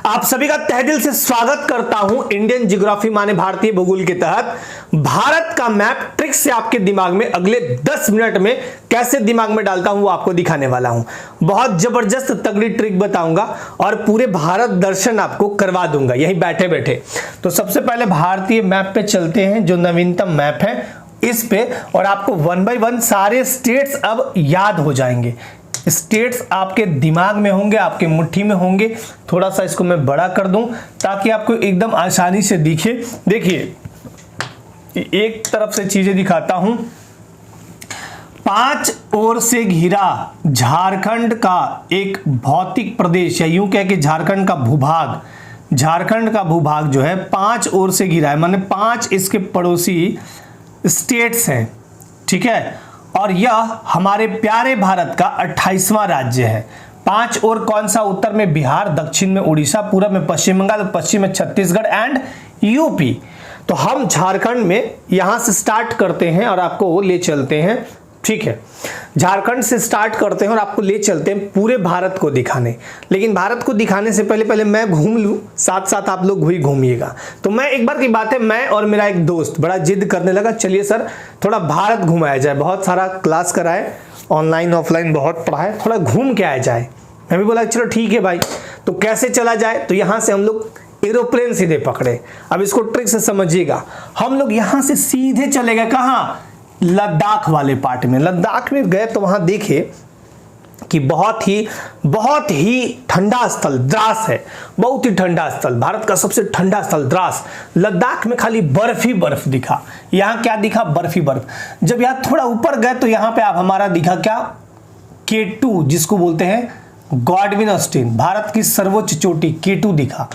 आप सभी का तहे दिल से स्वागत करता हूं इंडियन ज्योग्राफी माने भारतीय भूगोल के तहत। भारत का मैप ट्रिक से आपके दिमाग में अगले 10 मिनट में कैसे दिमाग में डालता हूं वो आपको दिखाने वाला हूं। बहुत जबरदस्त तगड़ी ट्रिक बताऊंगा और पूरे भारत दर्शन आपको करवा दूंगा यहीं बैठे बैठे। तो सबसे पहले भारतीय मैप पे चलते हैं, जो नवीनतम मैप है इस पे, और आपको 1 बाय 1 सारे स्टेट्स अब याद हो जाएंगे। स्टेट्स आपके दिमाग में होंगे, आपके मुट्ठी में होंगे। थोड़ा सा इसको मैं बड़ा कर दूं ताकि आपको एकदम आसानी से दिखे। देखिए एक तरफ से चीजें दिखाता हूं। 5 ओर से घिरा झारखंड का एक भौतिक प्रदेश, या यूं कह के झारखंड का भूभाग, झारखंड का भूभाग जो है 5 ओर से घिरा है, माने 5 इसके पड़ोसी स्टेट्स हैं, ठीक है। और यह हमारे प्यारे भारत का 28वां राज्य है। 5 और कौन सा? उत्तर में बिहार, दक्षिण में उड़ीसा, पूरब में पश्चिम बंगाल, पश्चिम में छत्तीसगढ़ एंड यूपी। तो हम झारखंड में यहां से स्टार्ट करते हैं और आपको वो ले चलते हैं, ठीक है। झारखंड से स्टार्ट करते हैं और आपको ले चलते हैं पूरे भारत को दिखाने। लेकिन भारत को दिखाने से पहले मैं घूम लूं, साथ साथ आप लोग भी घूमिएगा। तो मैं एक बार की बात है, मैं और मेरा एक दोस्त बड़ा जिद करने लगा, चलिए सर थोड़ा भारत घुमाया जाए। बहुत सारा क्लास कराए, ऑनलाइन ऑफलाइन बहुत पढ़ाए, थोड़ा घूम के आया जाए। मैं भी बोला चलो ठीक है भाई। तो कैसे चला जाए? तो यहाँ से हम लोग एरोप्लेन सीधे पकड़े। अब इसको ट्रिक से समझिएगा। हम लोग यहाँ से सीधे चले गए कहाँ? लद्दाख वाले पार्ट में। लद्दाख में गए तो वहां देखे कि बहुत ही ठंडा स्थल द्रास है, बहुत ही ठंडा स्थल, भारत का सबसे ठंडा स्थल द्रास। लद्दाख में खाली बर्फ ही बर्फ दिखा। यहां क्या दिखा? बर्फ ही बर्फ। जब यहां थोड़ा ऊपर गए तो यहां पे आप हमारा दिखा क्या? K2, जिसको बोलते हैं गॉडविन ऑस्टिन, भारत की सर्वोच्च चोटी K2 दिखा।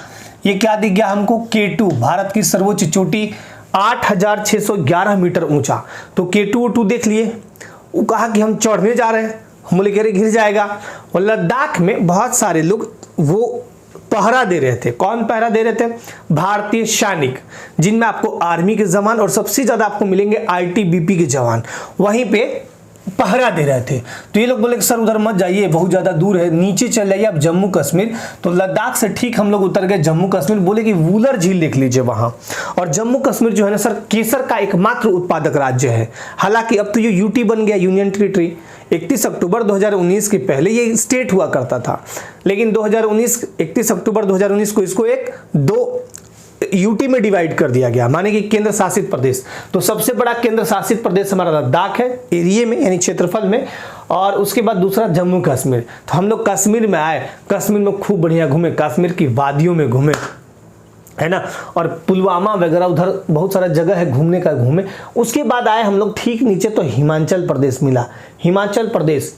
ये क्या दिख गया हमको? K2, भारत की सर्वोच्च चोटी 8611 मीटर ऊंचा। तो K2 देख लिए। वो कहा कि हम चढ़ने जा रहे हैं, हम बोले कह रहे गिर जाएगा। और लद्दाख में बहुत सारे लोग वो पहरा दे रहे थे। कौन पहरा दे रहे थे? भारतीय सैनिक, जिनमें आपको आर्मी के जवान और सबसे ज्यादा आपको मिलेंगे ITBP के जवान, वहीं पे पहरा दे रहे थे। तो ये लोग बोले कि सर उधर मत जाइए, बहुत ज्यादा दूर है, नीचे चल जाइए आप जम्मू कश्मीर। तो लद्दाख से ठीक हम लोग उतर गए जम्मू कश्मीर। बोले कि वूलर झील देख लीजिए वहां। और जम्मू कश्मीर जो है ना सर, केसर का एकमात्र उत्पादक राज्य है। हालांकि अब तो ये यूटी बन गया, यूनियन टेरिटरी। 31 अक्टूबर 2019 के पहले ये स्टेट हुआ करता था, लेकिन 31 अक्टूबर 2019 को इसको एक 2 यूटी में डिवाइड कर दिया गया, माने कि केंद्र शासित प्रदेश। तो सबसे बड़ा केंद्र शासित प्रदेश हमारा लद्दाख है एरिया में, यानी क्षेत्रफल में। और उसके बाद दूसरा जम्मू कश्मीर। तो हम लोग कश्मीर में आए, कश्मीर में खूब बढ़िया घूमे, कश्मीर की वादियों में घूमे, है ना। और पुलवामा वगैरह उधर बहुत सारा जगह है घूमने का, घूमे। उसके बाद आए हम लोग ठीक नीचे तो हिमाचल प्रदेश मिला। हिमाचल प्रदेश।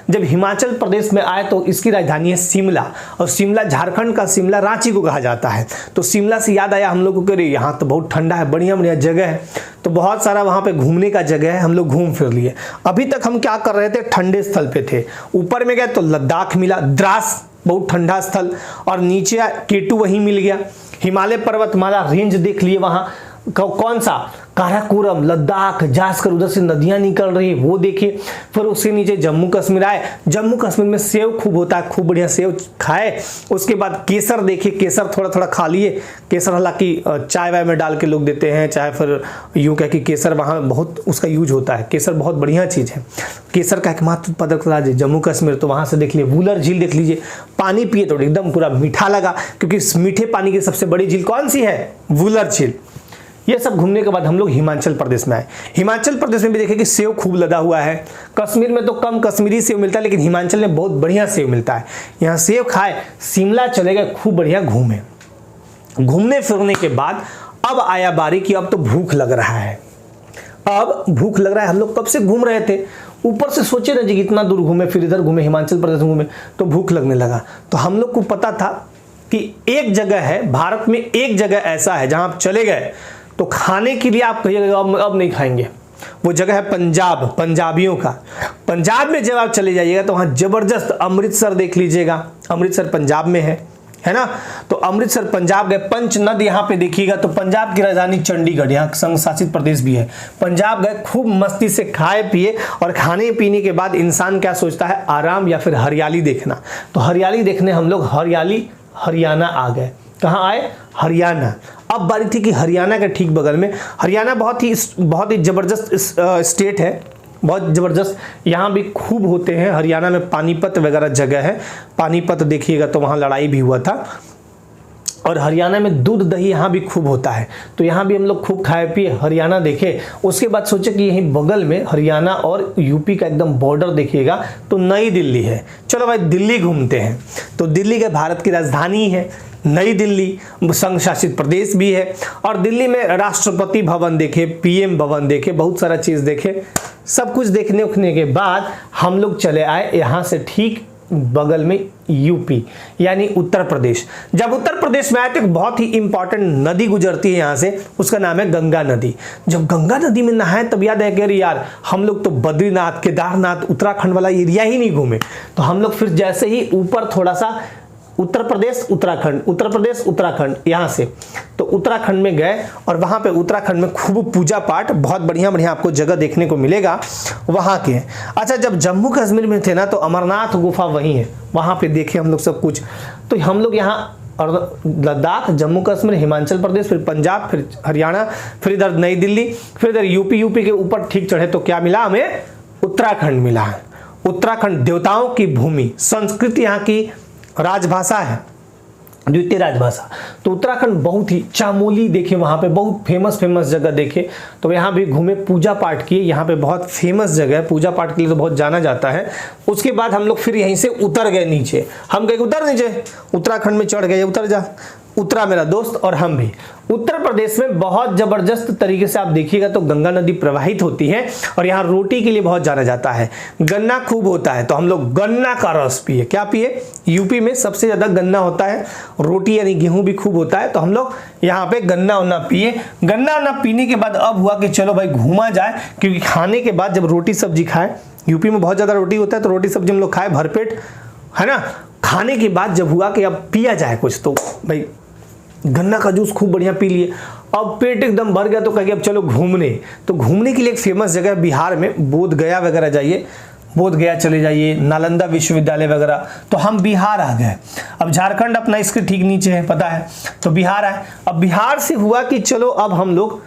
जब हिमाचल प्रदेश में आए तो इसकी राजधानी है शिमला, और शिमला झारखंड का शिमला रांची को कहा जाता है। तो शिमला से याद आया हम लोग को, कह यहाँ तो बहुत ठंडा है, बढ़िया बढ़िया जगह है, तो बहुत सारा वहां पे घूमने का जगह है, हम लोग घूम फिर लिए। अभी तक हम क्या कर रहे थे? ठंडे स्थल पे थे। ऊपर में गए तो लद्दाख मिला, द्रास बहुत ठंडा स्थल, और नीचे K2 वहीं मिल गया। हिमालय पर्वतमाला रेंज देख लिए वहां, कौन सा? काराकोरम, लद्दाख, जासकर उधर से नदियां निकल रही है वो देखिए। फिर उसके नीचे जम्मू कश्मीर आए। जम्मू कश्मीर में सेव खूब होता है, खूब बढ़िया सेव खाए। उसके बाद केसर देखिए, केसर थोड़ा थोड़ा खा लिए। केसर हालांकि चाय वाय में डाल के लोग देते हैं, चाहे फिर यूं कह कि केसर वहाँ बहुत उसका यूज होता है। केसर बहुत बढ़िया चीज़ है। केसर का एकमात्र उत्पादक राज्य जम्मू कश्मीर, तो वहाँ से देख लिए। वूलर झील देख लीजिए, पानी पिए तो एकदम पूरा मीठा लगा, क्योंकि मीठे पानी की सबसे बड़ी झील कौन सी है? वूलर झील। ये सब घूमने के बाद हम लोग हिमाचल प्रदेश में आए। हिमाचल प्रदेश में भी देखे कि सेव खूब लदा हुआ है। कश्मीर में तो कम कश्मीरी सेव मिलता है, लेकिन हिमाचल में बहुत बढ़िया सेव मिलता है। यहाँ सेव खाए, शिमला चले गए, खूब बढ़िया घूमे। घूमने फिरने के बाद अब आया बारी कि अब तो भूख लग रहा है। अब भूख लग रहा है। हम लोग कब से घूम रहे थे, ऊपर से सोचे ना जी कितना दूर घूमे, फिर इधर घूमे, हिमाचल प्रदेश घूमे, तो भूख लगने लगा। तो हम लोग को पता था कि एक जगह है भारत में, एक जगह ऐसा है जहां आप चले गए तो खाने के लिए आप कहिएगा अब नहीं खाएंगे। वो जगह है पंजाब, पंजाबियों का। पंजाब में जब आप चले जाइएगा तो वहाँ जबरदस्त अमृतसर देख लीजिएगा। अमृतसर पंजाब में है, है ना। तो अमृतसर पंजाब गए, पंचनद यहाँ पे देखिएगा तो पंजाब की राजधानी चंडीगढ़, यहाँ संघ शासित प्रदेश भी है। पंजाब गए, खूब मस्ती से खाए पिए, और खाने पीने के बाद इंसान क्या सोचता है, आराम या फिर हरियाली देखना। तो हरियाली देखने हम लोग हरियाणा आ गए। कहाँ आए, हरियाणा। अब बारी थी कि हरियाणा के ठीक बगल में, हरियाणा बहुत ही जबरदस्त स्टेट है, बहुत ज़बरदस्त। यहाँ भी खूब होते हैं, हरियाणा में पानीपत वगैरह जगह है, पानीपत देखिएगा तो वहाँ लड़ाई भी हुआ था। और हरियाणा में दूध दही यहाँ भी खूब होता है, तो यहाँ भी हम लोग खूब खाए पिए, हरियाणा देखे। उसके बाद सोचे कि यहीं बगल में हरियाणा और यूपी का एकदम बॉर्डर देखिएगा तो नई दिल्ली है। चलो भाई दिल्ली घूमते हैं। तो दिल्ली के भारत की राजधानी है नई दिल्ली, संघ शासित प्रदेश भी है। और दिल्ली में राष्ट्रपति भवन देखे, पीएम भवन देखे, बहुत सारा चीज़ देखे। सब कुछ देखने उखने के बाद हम लोग चले आए यहाँ से ठीक बगल में यूपी यानी उत्तर प्रदेश। जब उत्तर प्रदेश में आए तो एक बहुत ही इंपॉर्टेंट नदी गुजरती है यहाँ से, उसका नाम है गंगा नदी। जब गंगा नदी में नहाए तब याद है कि अरे यार हम लोग तो बद्रीनाथ, केदारनाथ, उत्तराखंड वाला एरिया ही नहीं घूमे। तो हम लोग फिर जैसे ही ऊपर थोड़ा सा उत्तर प्रदेश उत्तराखंड यहाँ से, तो उत्तराखंड में गए और वहाँ पे उत्तराखंड में खूब पूजा पाठ, बहुत बढ़िया बढ़िया आपको जगह देखने को मिलेगा वहाँ के। अच्छा, जब जम्मू कश्मीर में थे ना तो अमरनाथ गुफा वहीं है, वहाँ पे देखे हम लोग सब कुछ। तो हम लोग यहाँ और लद्दाख, जम्मू कश्मीर, हिमाचल प्रदेश, फिर पंजाब, फिर हरियाणा, फिर इधर नई दिल्ली, फिर इधर यूपी के ऊपर ठीक चढ़े तो क्या मिला हमें, उत्तराखंड मिला है। उत्तराखंड देवताओं की भूमि, संस्कृत यहाँ की राजभाषा है, द्वितीय राजभाषा। तो उत्तराखंड बहुत ही, चामोली देखे वहाँ पे बहुत फेमस जगह देखे, तो यहाँ भी घूमे, पूजा पाठ किए। यहाँ पे बहुत फेमस जगह है, पूजा पाठ के लिए तो बहुत जाना जाता है। उसके बाद हम लोग फिर यहीं से उतर गए नीचे, हम गए उतर नीचे, उत्तराखंड में चढ़ गए, उतर जा, उतरा मेरा दोस्त और हम भी। उत्तर प्रदेश में बहुत जबरदस्त तरीके से आप देखिएगा तो गंगा नदी प्रवाहित होती है और यहाँ रोटी के लिए बहुत जाना जाता है, गन्ना खूब होता है, तो हम लोग गन्ना का रस पिए। क्या पिए, यूपी में सबसे ज्यादा गन्ना होता है, रोटी यानी गेहूं भी खूब होता है, तो हम लोग यहाँ पे गन्ना उन्ना पिए। गन्ना उन्ना पीने के बाद अब हुआ कि चलो भाई घूमा जाए, क्योंकि खाने के बाद जब रोटी सब्जी खाए, यूपी में बहुत ज्यादा रोटी होता है, तो रोटी सब्जी हम लोग खाए भरपेट, है ना। खाने के बाद जब हुआ कि अब पिया जाए कुछ, तो भाई गन्ना का जूस खूब बढ़िया पी लिए। अब पेट एकदम भर गया तो कहेंगे अब चलो घूमने। तो घूमने के लिए एक फेमस जगह बिहार में बोध गया वगैरह जाइए, बोध गया चले जाइए, नालंदा विश्वविद्यालय वगैरह। तो हम बिहार आ गए। अब झारखंड अपना इसके ठीक नीचे है, पता है, तो बिहार आए। अब बिहार से हुआ कि चलो अब हम लोग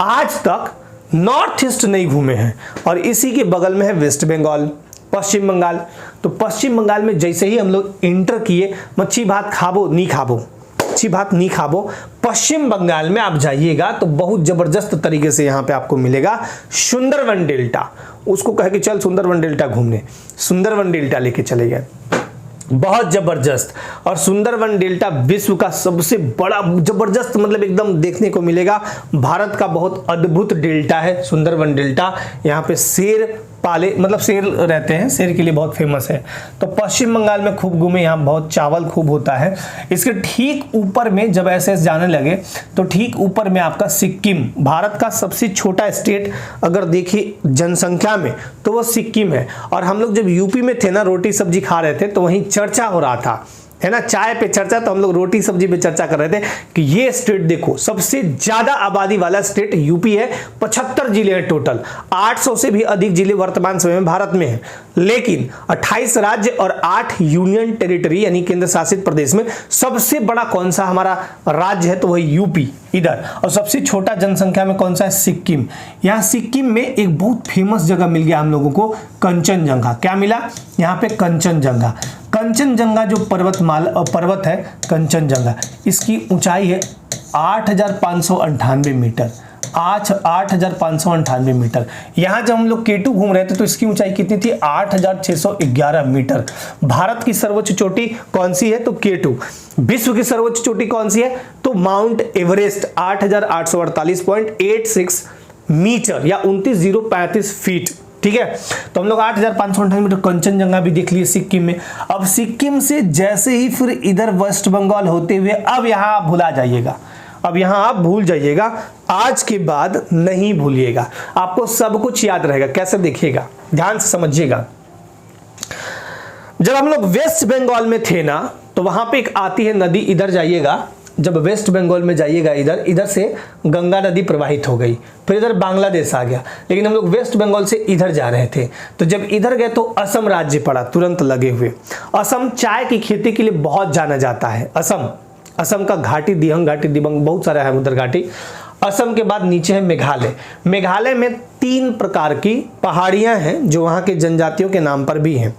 आज तक नॉर्थ ईस्ट नहीं घूमे हैं, और इसी के बगल में है वेस्ट बंगाल, पश्चिम बंगाल। तो पश्चिम बंगाल में जैसे ही हम लोग इंटर किए, मच्छी भात खाबो नहीं खाबो, अच्छी बात नहीं खाबो। पश्चिम बंगाल में आप जाइएगा तो बहुत जबरदस्त तरीके से यहाँ पे आपको मिलेगा सुंदरवन डेल्टा। उसको कहे कि चल सुंदरवन डेल्टा घूमने, सुंदरवन डेल्टा लेके चले गए, बहुत जबरदस्त। और सुंदरवन डेल्टा विश्व का सबसे बड़ा जबरदस्त, मतलब एकदम देखने को मिलेगा, भारत का बहुत अद्भुत डेल्टा है सुंदरवन डेल्टा। यहाँ पे शेर पाले, मतलब शेर रहते हैं, शेर के लिए बहुत फेमस है। तो पश्चिम बंगाल में खूब घूमे, यहाँ बहुत चावल खूब होता है। इसके ठीक ऊपर में जब ऐसे जाने लगे तो ठीक ऊपर में आपका सिक्किम, भारत का सबसे छोटा स्टेट अगर देखिए जनसंख्या में तो वो सिक्किम है। और हम लोग जब यूपी में थे ना, रोटी सब्जी खा रहे थे, तो वहीं चर्चा हो रहा था, है ना, चाय पे चर्चा, तो हम लोग रोटी सब्जी पे चर्चा कर रहे थे कि ये स्टेट देखो सबसे ज्यादा आबादी वाला स्टेट यूपी है, 75 जिले हैं टोटल, 800 से भी अधिक जिले वर्तमान समय में भारत में हैं। लेकिन 28 राज्य और 8 यूनियन टेरिटरी यानी केंद्र शासित प्रदेश में सबसे बड़ा कौन सा हमारा राज्य है, तो वही यूपी इधर। और सबसे छोटा जनसंख्या में कौन सा है, सिक्किम। यहाँ सिक्किम में एक बहुत फेमस जगह मिल गया हम लोगों को, कंचनजंगा। क्या मिला यहाँ पे, कंचनजंगा। कंचनजंगा जो पर्वत है कंचनजंगा, इसकी ऊंचाई है 8,598 मीटर, 8,598 मीटर। यहाँ जब हम लोग केटू घूम रहे थे तो इसकी ऊंचाई कितनी थी, 8,611 मीटर। भारत की सर्वोच्च चोटी कौन सी है, तो केटू। विश्व की सर्वोच्च चोटी कौन सी है, तो माउंट एवरेस्ट, 8,848.86 मीटर या 29,035 फीट। ठीक है, तो हम लोग 8,598 मीटर कंचनजंगा भी देख लिए सिक्किम में। अब सिक्किम से जैसे ही फिर इधर वेस्ट बंगाल होते हुए, अब यहाँ आप भुला जाइएगा, अब यहाँ आप भूल जाइएगा, आज के बाद नहीं भूलिएगा, आपको सब कुछ याद रहेगा। कैसे देखिएगा, ध्यान से समझिएगा। जब हम लोग वेस्ट बंगाल में थे ना, तो तो वहां पे एक आती है नदी, इधर जाइएगा, जब वेस्ट बंगाल में जाइएगा इधर से गंगा नदी प्रवाहित हो गई, फिर इधर बांग्लादेश आ गया, लेकिन हम लोग वेस्ट बंगाल से इधर जा रहे थे। तो जब इधर गए तो असम राज्य पड़ा तुरंत लगे हुए। असम चाय की खेती के लिए बहुत जाना जाता है। असम का घाटी, दिहंग घाटी, दिबंग, बहुत सारा है उधर घाटी। असम के बाद नीचे है मेघालय। मेघालय में 3 प्रकार की पहाड़ियां हैं जो वहां के जनजातियों के नाम पर भी हैं।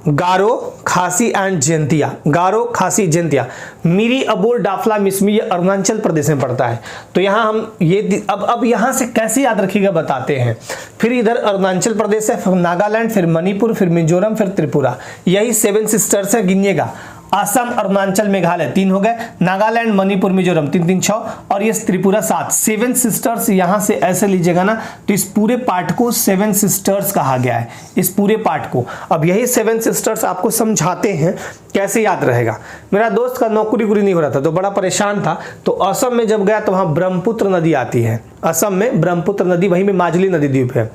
गारो, खासी एंड जैंतिया। गारो, खासी, जैंतिया। मिरी, अबोर, डाफला, मिसमी, ये अरुणाचल प्रदेश में पड़ता है। तो यहाँ हम ये अब यहाँ से कैसे याद रखिएगा बताते हैं। फिर इधर अरुणाचल प्रदेश है, फिर नागालैंड, फिर मणिपुर, फिर मिजोरम, फिर त्रिपुरा। यही 7 सिस्टर्स है, गिनिएगा। असम, अरुणाचल, मेघालय 3 हो गए, नागालैंड, मणिपुर, मिजोरम 3 3 6, और ये त्रिपुरा 7। 7 सिस्टर्स यहां से ऐसे लीजिएगा ना, तो इस पूरे पार्ट को 7 सिस्टर्स कहा गया है, इस पूरे पार्ट को। अब यही 7 सिस्टर्स आपको समझाते हैं कैसे याद रहेगा। मेरा दोस्त का नौकरी नहीं हो रहा था तो बड़ा परेशान था, तो असम में जब गया तो वहां ब्रह्मपुत्र नदी आती है। असम में ब्रह्मपुत्र नदी, वहीं में माजुली नदी द्वीप है,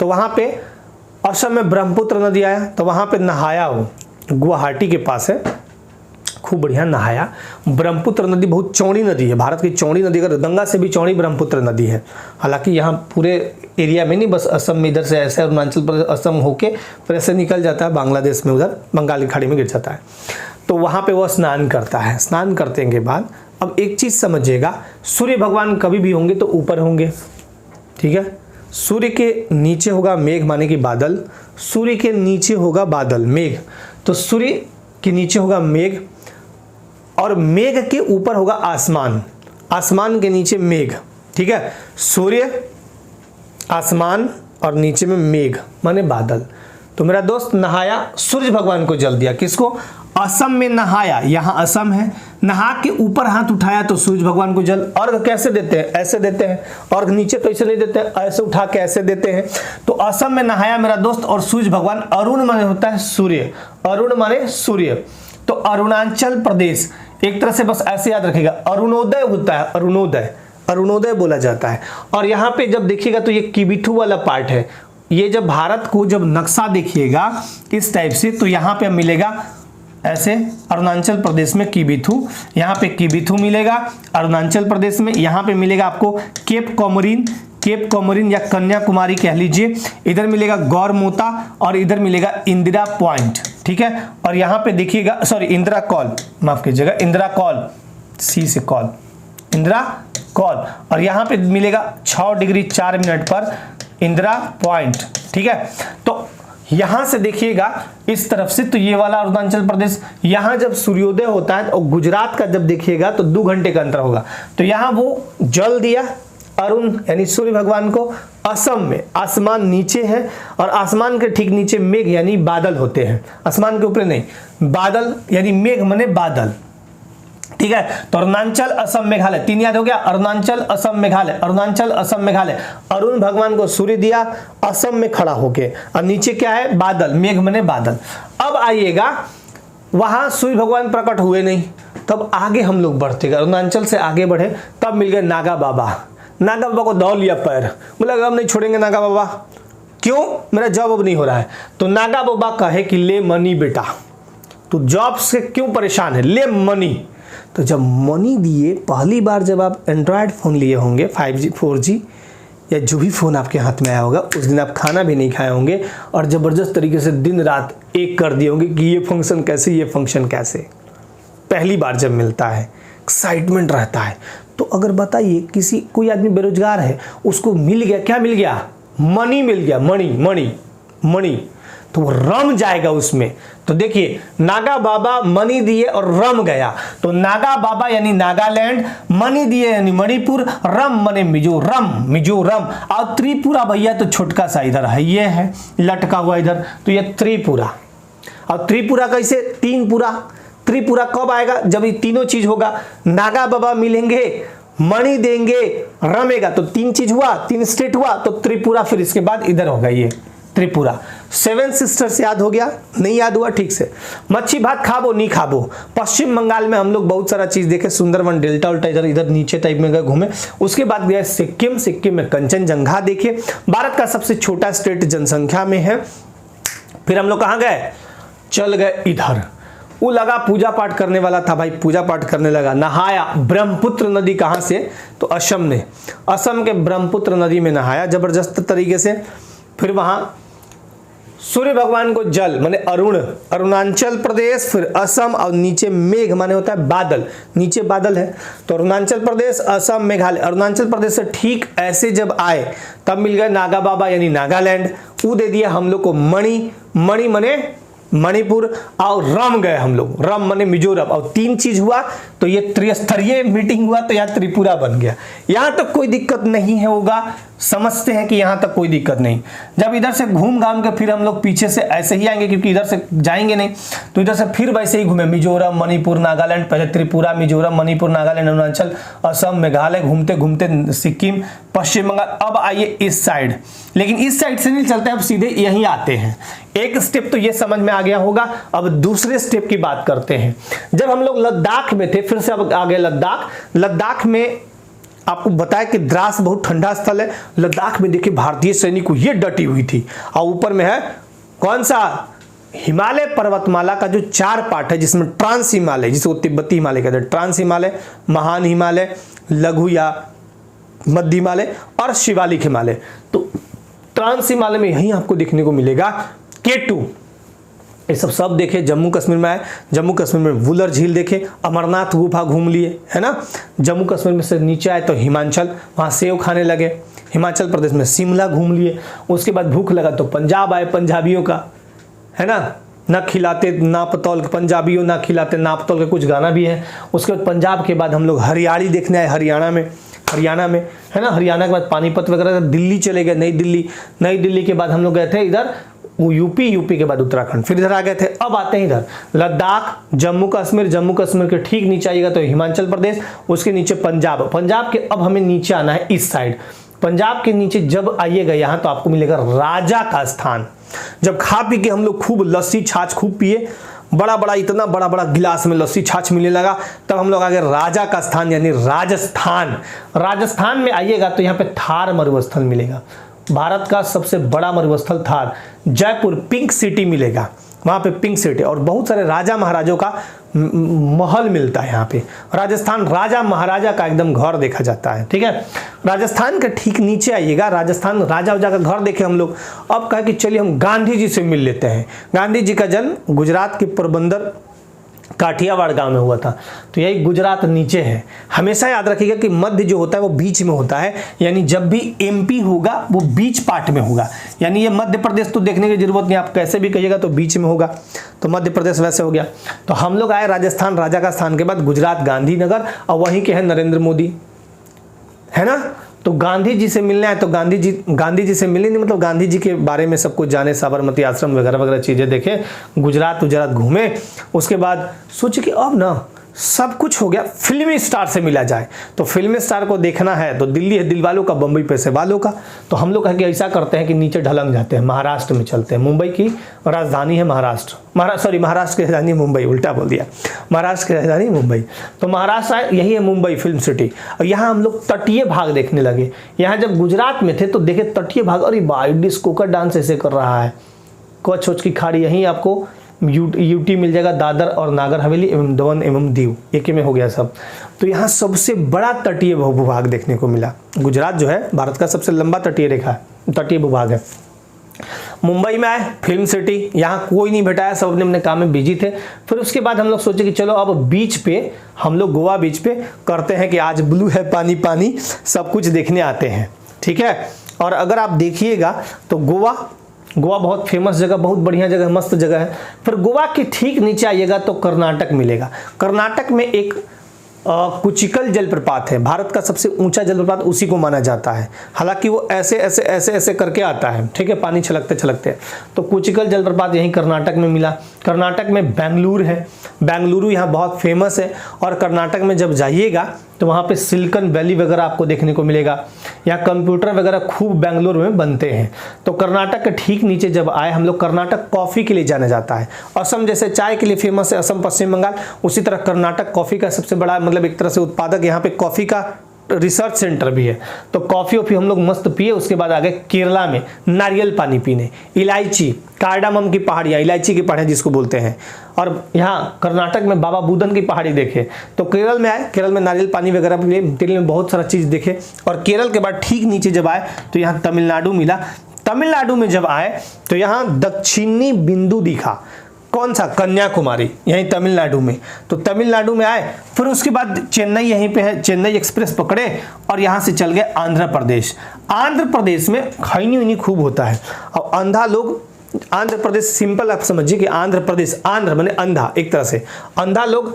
तो वहां पे असम में ब्रह्मपुत्र नदी आया, तो वहां पे नहाया हो, गुवाहाटी के पास है, खूब बढ़िया नहाया। ब्रह्मपुत्र नदी बहुत चौड़ी नदी है, भारत की चौड़ी नदी, अगर गंगा से भी चौड़ी ब्रह्मपुत्र नदी है। हालांकि यहाँ पूरे एरिया में नहीं, बस असम में, इधर से ऐसे अरुणाचल प्रदेश असम होके फिर ऐसे निकल जाता है बांग्लादेश में, उधर बंगाल की खाड़ी में गिर जाता है। तो वहाँ पे वह स्नान करता है। स्नान करने के बाद अब एक चीज़ समझिएगा, सूर्य भगवान कभी भी होंगे तो ऊपर होंगे, ठीक है। सूर्य के नीचे होगा मेघ, माने कि बादल। सूर्य के नीचे होगा बादल, मेघ। तो सूर्य के नीचे होगा मेघ और मेघ के ऊपर होगा आसमान, आसमान के नीचे मेघ, ठीक है। सूर्य, आसमान और नीचे में मेघ माने बादल। तो मेरा दोस्त नहाया, सूर्य भगवान को जल दिया। किसको? असम में नहाया, यहाँ असम है, नहा के ऊपर हाथ उठाया तो सूर्य भगवान को जल। अर्घ कैसे देते हैं? ऐसे देते हैं। अर्घ नीचे तो ऐसे नहीं देते हैं, ऐसे उठा के ऐसे देते हैं। तो असम में नहाया मेरा दोस्त, और सूर्य भगवान, अरुण माने होता है सूर्य, अरुण माने सूर्य। तो अरुणाचल प्रदेश एक तरह से बस ऐसे याद रखिएगा, अरुणोदय होता है, अरुणोदय, अरुणोदय बोला जाता है। और यहाँ पे जब देखिएगा तो ये किबिथु वाला पार्ट है। ये जब भारत को जब नक्शा देखिएगा इस टाइप से, तो यहाँ पे मिलेगा ऐसे अरुणाचल प्रदेश में किबिथु, यहाँ पे किबिथु मिलेगा अरुणाचल प्रदेश में। यहाँ पे मिलेगा आपको केप कॉमोरिन, केप कॉमोरिन या कन्याकुमारी कह लीजिए। इधर मिलेगा गौरमोता और इधर मिलेगा इंदिरा पॉइंट, ठीक है। और यहाँ पे देखिएगा, सॉरी इंदिरा कॉल, माफ कीजिएगा, इंदिरा कॉल, सी से कॉल, इंदिरा कॉल। और यहाँ पे मिलेगा 6 डिग्री 4 मिनट पर इंदिरा पॉइंट, ठीक है। तो यहां से देखिएगा इस तरफ से, तो ये वाला अरुणाचल प्रदेश, यहां जब सूर्योदय होता है, और गुजरात का जब देखिएगा तो 2 घंटे का अंतर होगा। तो यहां वो जल दिया अरुण यानी सूर्य भगवान को। असम में आसमान नीचे है और आसमान के ठीक नीचे मेघ यानी बादल होते हैं, आसमान के ऊपर नहीं, बादल यानी मेघ माने बादल, ठीक है। तो अरुणाचल, असम, मेघालय 3 याद हो गया, अरुणाचल, असम, मेघालय, अरुणाचल, असम, मेघालय। अरुण भगवान को सूर्य दिया असम में खड़ा होके, और नीचे क्या है? बादल, मेघ माने बादल। अब आइएगा, वहां सूर्य भगवान प्रकट हुए नहीं, तब आगे हम लोग बढ़ते गए, अरुणाचल से आगे बढ़े, तब मिल गए नागा बाबा। नागा बाबा को दौड़ लिया पैर, बोला अब नहीं छोड़ेंगे नागा बाबा। क्यों? मेरा जॉब अब नहीं हो रहा है। तो नागा बाबा कहे कि ले मनी बेटा, तू जॉब से क्यों परेशान है, ले मनी। तो जब मनी दिए, पहली बार जब आप एंड्रॉयड फ़ोन लिए होंगे, 5G 4G या जो भी फ़ोन आपके हाथ में आया होगा, उस दिन आप खाना भी नहीं खाए होंगे और ज़बरदस्त तरीके से दिन रात एक कर दिए होंगे कि ये फंक्शन कैसे, ये फंक्शन कैसे। पहली बार जब मिलता है एक्साइटमेंट रहता है। तो अगर बताइए किसी कोई आदमी बेरोजगार है, उसको मिल गया, क्या मिल गया? मनी मिल गया, मनी मनी मनी, तो वो रम जाएगा उसमें। तो देखिए नागा बाबा मनी दिए और रम गया, तो नागा बाबा यानी नागालैंड, मनी दिए यानी मणिपुर, रम मने मिजोरम, मिजोरम। और त्रिपुरा भैया तो छोटका सा इधर है, ये है लटका हुआ इधर, तो ये त्रिपुरा। और त्रिपुरा कैसे? 3 पुरा। त्रिपुरा कब आएगा? जब ये तीनों चीज होगा, नागा बाबा मिलेंगे, मणि देंगे, रमेगा, तो 3 चीज हुआ, 3 स्टेट हुआ, तो त्रिपुरा। फिर इसके बाद इधर होगा ये त्रिपुरा। 7 सिस्टर्स याद हो गया? नहीं याद हुआ? ठीक से। मच्छी भात खाबो नहीं खाबो? पश्चिम बंगाल में हम लोग बहुत सारा चीज देखे, सुंदरवन, डेल्टा उल्टा, इधर इधर नीचे टाइप में गए घूमे। उसके बाद गए सिक्किम, सिक्किम में कंचनजंगा देखे। भारत का सबसे छोटा स्टेट जनसंख्या में है, फिर हम लोग कहाँ गए, चल गए इधर, वो लगा पूजा पाठ करने वाला था भाई, पूजा पाठ करने लगा, नहाया। ब्रह्मपुत्र नदी कहाँ से, तो असम ने, असम के ब्रह्मपुत्र नदी में नहाया जबरदस्त तरीके से। फिर वहां सूर्य भगवान को जल माने अरुणाचल प्रदेश, फिर असम, और नीचे मेघ माने होता है बादल, नीचे बादल है। तो अरुणाचल प्रदेश, असम, मेघालय। अरुणाचल प्रदेश से ठीक ऐसे जब आए तब मिल गए नागा बाबा यानी नागालैंड, वो दे दिया हम लोग को मणि मने मणिपुर, और रम गए हम लोग, रम माने मिजोरम, और 3 चीज हुआ तो ये त्रिस्तरीय मीटिंग हुआ तो यहाँ त्रिपुरा बन गया। यहां तक कोई दिक्कत नहीं है होगा, समझते हैं कि यहां तक कोई दिक्कत नहीं। जब इधर से घूम घाम के फिर हम लोग पीछे से ऐसे ही आएंगे क्योंकि इधर से जाएंगे नहीं, तो इधर से फिर वैसे ही घूमे, मिजोरम, मणिपुर, नागालैंड, पहले त्रिपुरा, मिजोरम, मणिपुर, नागालैंड, अरुणाचल, असम, मेघालय, घूमते घूमते सिक्किम, पश्चिम बंगाल। अब आइए इस साइड, लेकिन इस साइड से नहीं चलते, अब सीधे यहीं आते हैं। एक स्टेप तो ये समझ में आ गया होगा, अब दूसरे स्टेप की बात करते हैं। जब हम लोग लद्दाख में थे, फिर से अब आ गए लद्दाख। लद्दाख में आपको बताया कि द्रास बहुत ठंडा स्थल है। लद्दाख में देखिए भारतीय सैनिकों ये डटी हुई थी, और ऊपर में है कौन सा, हिमालय पर्वतमाला का जो 4 पार्ट है, जिसमें ट्रांस हिमालय, जिसको तिब्बती हिमालय कहते हैं, ट्रांस हिमालय, महान हिमालय, लघु या मध्य हिमालय और शिवालिक हिमालय। तो ट्रांस हिमालय में यही आपको देखने को मिलेगा K2। ये सब देखे, जम्मू कश्मीर में आए, जम्मू कश्मीर में वुलर झील देखे, अमरनाथ गुफा घूम लिए, है ना। जम्मू कश्मीर में से नीचे आए तो हिमाचल, वहाँ सेव खाने लगे। हिमाचल प्रदेश में शिमला घूम लिए। उसके बाद भूख लगा तो पंजाब आए, पंजाबियों का, है ना खिलाते नापतौल, पंजाबियों ना खिलाते नापतौल का कुछ गाना भी है। उसके बाद पंजाब के बाद हम लोग हरियाली देखने आए, हरियाणा में, है ना। हरियाणा के बाद पानीपत वगैरह, दिल्ली चले गए, नई दिल्ली के बाद हम लोग गए थे इधर यूपी के बाद उत्तराखंड, फिर इधर आ गए थे। अब आते हैं इधर लद्दाख, जम्मू कश्मीर के ठीक नीचे आइएगा तो हिमाचल प्रदेश, उसके नीचे पंजाब के अब हमें नीचे आना है इस साइड। पंजाब के नीचे जब आइएगा यहाँ तो आपको मिलेगा राजा का स्थान। जब खा पी के हम लोग खूब लस्सी छाछ खूब पिए, इतना बड़ा गिलास में लस्सी छाछ मिलने लगा, तब हम लोग आ गए राजा का स्थान यानी राजस्थान में आइएगा तो यहाँ पे थार मरुस्थल मिलेगा। भारत का सबसे बड़ा मरुस्थल थार, जयपुर पिंक सिटी मिलेगा, वहाँ पे पिंक सिटी, और बहुत सारे राजा महाराजों का महल मिलता है यहाँ पे। राजस्थान राजा महाराजा का एकदम घर देखा जाता है, ठीक है। राजस्थान के ठीक नीचे आइएगा, राजस्थान राजा का घर देखे हम लोग। अब कहे कि चलिए हम गांधी जी से मिल लेते हैं। गांधी जी का जन्म गुजरात के पोरबंदर काठियावाड़ गांव में हुआ था, तो यही गुजरात नीचे है। हमेशा याद रखिएगा कि मध्य जो होता है वो बीच में होता है, यानी जब भी एमपी होगा वो बीच पार्ट में होगा, यानी ये मध्य प्रदेश तो देखने की जरूरत नहीं, आप कैसे भी कहिएगा तो बीच में होगा, तो मध्य प्रदेश वैसे हो गया। तो हम लोग आए राजस्थान राजा का स्थान के बाद गुजरात गांधीनगर, और वहीं के हैं नरेंद्र मोदी, है ना। तो गांधी जी से मिलना है तो गांधी जी से मिले नहीं, मतलब गांधी जी के बारे में सब कुछ जाने, साबरमती आश्रम वगैरह चीजें देखे, गुजरात घूमे। उसके बाद सोचे कि अब ना सब कुछ हो गया, फिल्मी स्टार से मिला जाए। तो फिल्मी स्टार को देखना है तो दिल्ली है दिल वालों का, बम्बई पैसे वालों का। तो हम लोग कि ऐसा करते हैं कि नीचे ढलंग जाते हैं, महाराष्ट्र में चलते हैं। मुंबई की राजधानी है महाराष्ट्र की राजधानी मुंबई, उल्टा बोल दिया, महाराष्ट्र की राजधानी मुंबई। तो महाराष्ट्र यही है मुंबई फिल्म सिटी। और यहाँ हम लोग तटीय भाग देखने लगे। यहाँ जब गुजरात में थे तो देखे तटीय भाग, अरे भाई डिस्को का डांस ऐसे कर रहा है, कच्छ की खाड़ी, यहीं आपको यूटी मिल जाएगा, दादर और नागर हवेली एवं दमन एवं दीव, एक में हो गया सब। तो यहाँ सबसे बड़ा तटीय भूभाग देखने को मिला। गुजरात जो है भारत का सबसे लंबा तटीय भूभाग है। मुंबई में आए, फिल्म सिटी, यहाँ कोई नहीं बैठाया, सब अपने काम में बिजी थे। फिर उसके बाद हम लोग सोचे कि चलो अब बीच पे हम लोग गोवा बीच पे करते हैं कि आज ब्लू है पानी पानी, सब कुछ देखने आते हैं, ठीक है। और अगर आप देखिएगा तो गोवा बहुत फेमस जगह, बहुत बढ़िया जगह, मस्त जगह है। फिर गोवा के ठीक नीचे आइएगा तो कर्नाटक मिलेगा। कर्नाटक में एक कुचिकल जलप्रपात है, भारत का सबसे ऊंचा जलप्रपात उसी को माना जाता है। हालांकि वो ऐसे करके आता है, ठीक है, पानी छलकते। तो कुचिकल जलप्रपात यहीं कर्नाटक में मिला। कर्नाटक में बेंगलुरु है, बेंगलुरु यहाँ बहुत फेमस है। और कर्नाटक में जब जाइएगा तो वहाँ पे सिलिकॉन वैली वगैरह आपको देखने को मिलेगा। यहाँ कंप्यूटर वगैरह खूब बेंगलुरु में बनते हैं। तो कर्नाटक के ठीक नीचे जब आए हम लोग, कर्नाटक कॉफ़ी के लिए जाना जाता है। असम जैसे चाय के लिए फेमस है, असम पश्चिम बंगाल, उसी तरह कर्नाटक कॉफ़ी का सबसे बड़ा, मतलब एक तरह से उत्पादक यहाँ पे कॉफ़ी का रिसर्च सेंटर भी है। तो कॉफ़ी वॉफ़ी हम लोग मस्त पिए, उसके बाद आ गए केरला में नारियल पानी पीने, इलायची, कार्डामम की पहाड़ियाँ, इलायची की पहाड़ियाँ जिसको बोलते हैं, और यहाँ कर्नाटक में बाबा बुदन की पहाड़ी देखे। तो केरल में आए, केरल में नारियल पानी वगैरह पिए, दिल्ली में बहुत सारा चीज़ देखे। और केरल के बाद ठीक नीचे जब आए तो यहाँ तमिलनाडु मिला। तमिलनाडु में जब आए तो यहाँ दक्षिणी बिंदु दिखा, कौन सा, कन्याकुमारी, यहीं तमिलनाडु में। तो तमिलनाडु में आए, फिर उसके बाद चेन्नई यहीं पे है, चेन्नई एक्सप्रेस पकड़े और यहाँ से चल गए आंध्र प्रदेश। आंध्र प्रदेश में खैनी वैनी खूब होता है। और अंधा लोग, आंध्र प्रदेश सिंपल आप समझिए कि आंध्र प्रदेश, आंध्र माने अंधा, एक तरह से अंधा लोग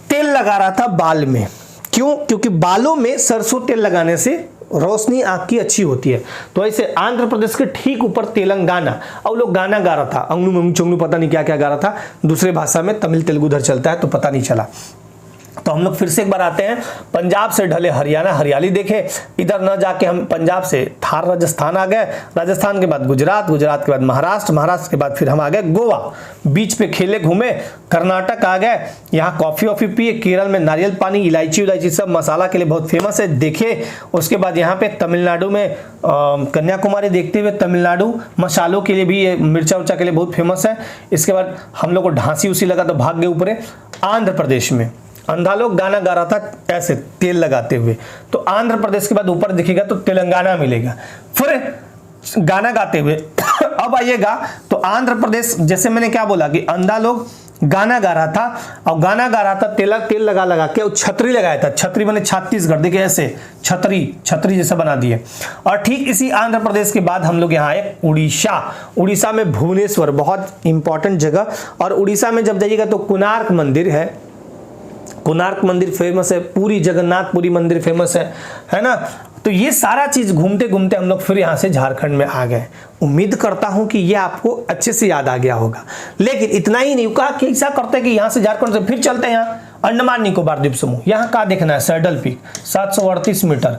तेल लगा रहा था बाल में। क्यों? क्योंकि बालों में सरसों तेल लगाने से रोशनी आंख की अच्छी होती है। तो ऐसे आंध्र प्रदेश के ठीक ऊपर तेलंगाना, और लोग गाना गा रहा था, अंगनू मंगनू चंगनू पता नहीं क्या क्या गा रहा था, दूसरे भाषा में, तमिल तेलुगु उधर चलता है तो पता नहीं चला। तो हम लोग फिर से एक बार आते हैं, पंजाब से ढले हरियाणा, हरियाली देखे। इधर न जाके हम पंजाब से थार राजस्थान आ गए, राजस्थान के बाद गुजरात, गुजरात के बाद महाराष्ट्र, महाराष्ट्र के बाद फिर हम आ गए गोवा, बीच पे खेले घूमे, कर्नाटक आ गए, यहाँ कॉफ़ी वॉफ़ी पिए, केरल में नारियल पानी, इलायची उलायची सब मसाला के लिए बहुत फेमस है देखे। उसके बाद यहाँ पे तमिलनाडु में कन्याकुमारी देखते हुए, तमिलनाडु मसालों के लिए भी, ये मिर्चा उर्चा के लिए बहुत फेमस है। इसके बाद हम लोग को ढांसी उसी लगा तो भाग गए ऊपर। आंध्र प्रदेश में अंधा लोग गाना गा रहा था ऐसे तेल लगाते हुए। तो आंध्र प्रदेश के बाद ऊपर दिखेगा तो तेलंगाना मिलेगा, फिर गाना गाते हुए अब आइएगा तो आंध्र प्रदेश, जैसे मैंने क्या बोला कि अंधा लोग गाना गा रहा था, और गाना गा रहा था तेल लगा लगा के, और छतरी लगाया था, छतरी बने छत्तीसगढ़, देखिए ऐसे छतरी जैसा बना दिए। और ठीक इसी आंध्र प्रदेश के बाद हम लोग यहाँ आए उड़ीसा। उड़ीसा में भुवनेश्वर बहुत इंपॉर्टेंट जगह, और उड़ीसा में जब जाइएगा तो कोणार्क मंदिर है, कोणार्क मंदिर फेमस है, पूरी जगन्नाथपुरी मंदिर फेमस है ना। तो ये सारा चीज घूमते घूमते हम लोग फिर यहाँ से झारखंड में आ गए। उम्मीद करता हूं कि ये आपको अच्छे से याद आ गया होगा। लेकिन इतना ही नहीं, कहा कि ऐसा करते हैं कि यहाँ से झारखंड से फिर चलते हैं यहाँ अंडमान निकोबार द्वीप समूह। यहाँ का देखना है, saddle peak 738 metre,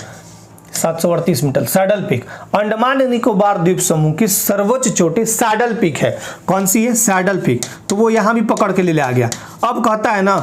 738 metre saddle peak. Andaman Nicobar द्वीप समूह की सर्वोच्च चोटी सैडल पीक है। कौन सी है? Saddle peak. तो वो यहाँ भी पकड़ के ले आ गया। अब कहता है ना,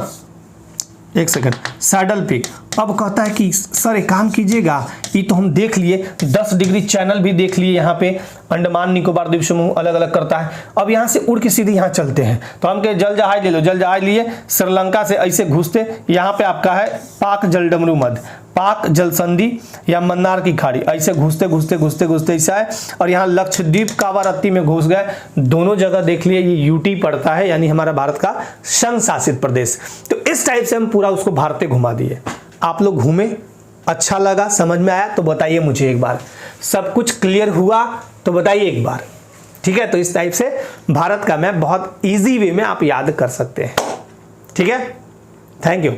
एक सेकंड, सैडल पीक। अब कहता है कि सर एक काम कीजिएगा, ये तो हम देख लिए, 10 डिग्री चैनल भी देख लिए, यहाँ पे अंडमान निकोबार द्वीप समूह अलग अलग करता है। अब यहाँ से उड़ के सीधे यहाँ चलते हैं। तो हम कहे जल जहाज ले लो, जल जहाज लिए, श्रीलंका से ऐसे घुसते, यहाँ पे आपका है पाक जलडमरू मध्य, पाक जल संधि या मन्नार की खाड़ी, ऐसे घुसते घुसते घुसते घुसते ऐसा है। और यहाँ लक्षद्वीप कावारत्ती में घुस गए, दोनों जगह देख लिए। ये यूटी पड़ता है, यानी हमारा भारत का संघ शासित प्रदेश। तो इस टाइप से हम पूरा उसको भारत पे घुमा दिए। आप लोग घूमे, अच्छा लगा, समझ में आया तो बताइए मुझे एक बार। सब कुछ क्लियर हुआ तो बताइए एक बार, ठीक है। तो इस टाइप से भारत का मैप बहुत इजी वे में आप याद कर सकते हैं, ठीक है। Thank you.